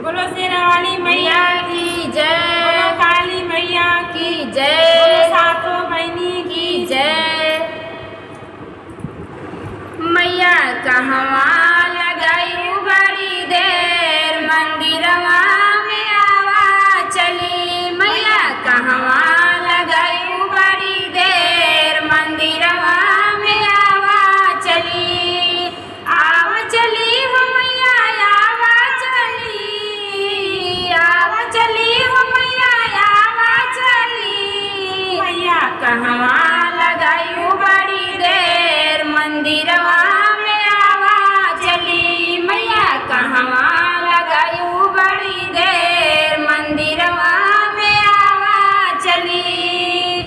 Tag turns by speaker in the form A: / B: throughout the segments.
A: बोलो शेरा वाली मैया
B: की जय।
A: बोलो काली मैया
B: की
A: बोलो
B: जय।
A: सातों बहनी
B: की जय। मैया कहवा लगाई बड़ी देर मंदिरवा में आवा चली। मैया कहवा लगाई बड़ी देर मंदिरवा में आवा चली। आवा चली हो मैया आवा चली। आवा चली हो मैया आवा चली।
A: मैया
B: कहवा लगाई बड़ी देर मंदिरवा में आवा चली। मैया कहवा लगाई बड़ी देर मंदिरवा में आवा चली।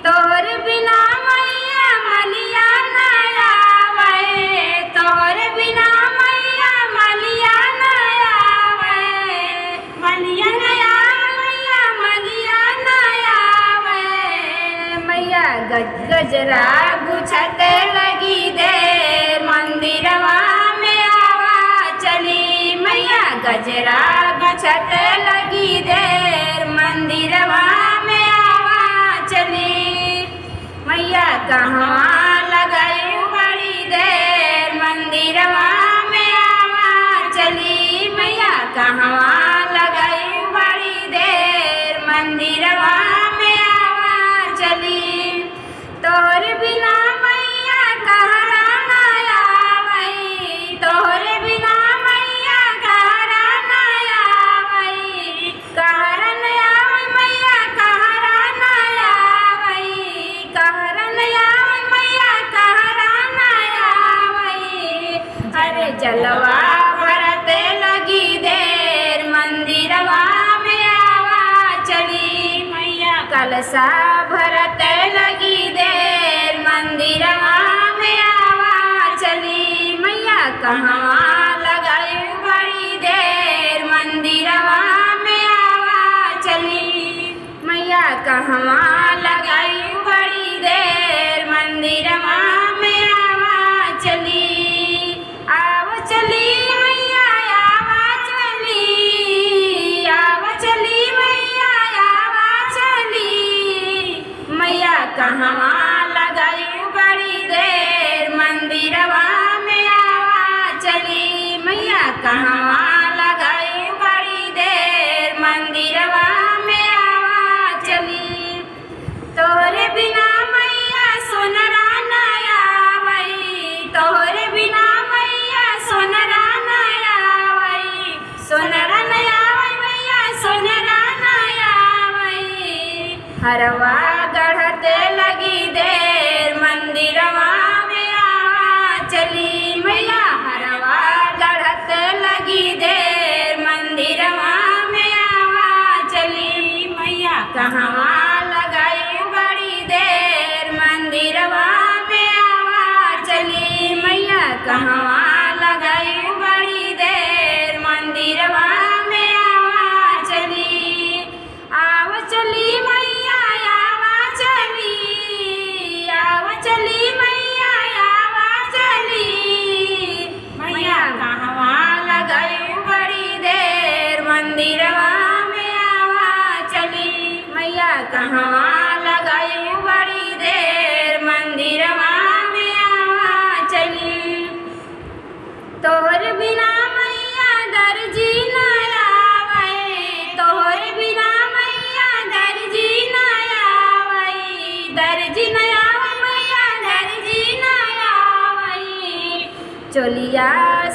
B: तोहर बिना मैया मलिया न आवे। तोहर बिना मैया मलिया न आवे।
A: मलिया
B: न आवे मैया मलिया न आवे। मैया गजरा गुछते लगी देर मंदिरवा में आवा चली। मैया गजरा गुछते लगी देर मंदिरवा में आवा चली। मैया कहवा लगाई बड़ी देर मंदिरवा में आवा चली। मैया कहवा लगाई बड़ी देर मंदिरवा में आवा चली। तोहर बिना मैया कहरा न आवई। तोहर बिना मैया कहरा न आवई। कहरा न आवई मैया कहरा न आवई। कहरा न आवई मैया कहरा न आवई। अरे जलवा भरते लगी देर मंदिरवा में आवा चली।
A: मैया
B: कलसा भरते लगी देर मंदिरवा में आवा चली। मैया कहवा लगाई बड़ी देर मंदिरवा में आवा चली। मैया कहवा लगाई बड़ी देर मंदिरवा में आवा चली। आवा चली मैया आवा चली। आवा चली मैया आवा चली। मैया कहवा लगाई बड़ी देर मंदिरवा में आवा चली। मैया कहवा लगाई बड़ी देर मंदिरवा में आवा चली। तोहरे बिना मैया सोनरा न आवई। तोहरे बिना मैया सोनरा न आवई। सोनरा न आवई मैया सोनरा न आवई। हरवा गढ़ते लगी देर मंदिरवा में आवा चली। मैया हरवा गढ़ते लगी देर मंदिरवा में आवा चली।
A: मैया
B: कहवा लगाई बड़ी देर मंदिरवा में आवा चली। मैया कहवा लगाई बड़ी देर मंदिरवा में आवा चली। आवा चली मैया आवा चली। आवा चली मैया आवा चली। मैया कहवा लगाई बड़ी देर मंदिरवा में आवा चली। मैया कहवा लगाई बड़ी देर मंदिरवा में आवा चली। तोहर बिना मैया दर्जी न आवई। तोहर बिना मैया दर्जी न आवई। दर्जी न आवई मैया दर्जी न आवई। चोलिया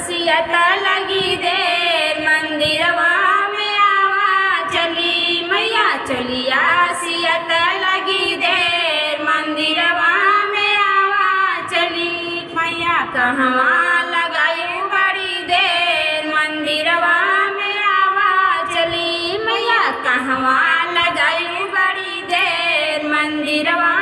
B: सियता लगी देर मंदिरवा में आवा चली। मैया चोलिया सियता लगी देर मंदिरवा में आवा चली।
A: मैया
B: कहवा लगाई बड़ी देर मंदिरवा में आवा चली। मैया कहवा लगाई बड़ी देर मंदिरवा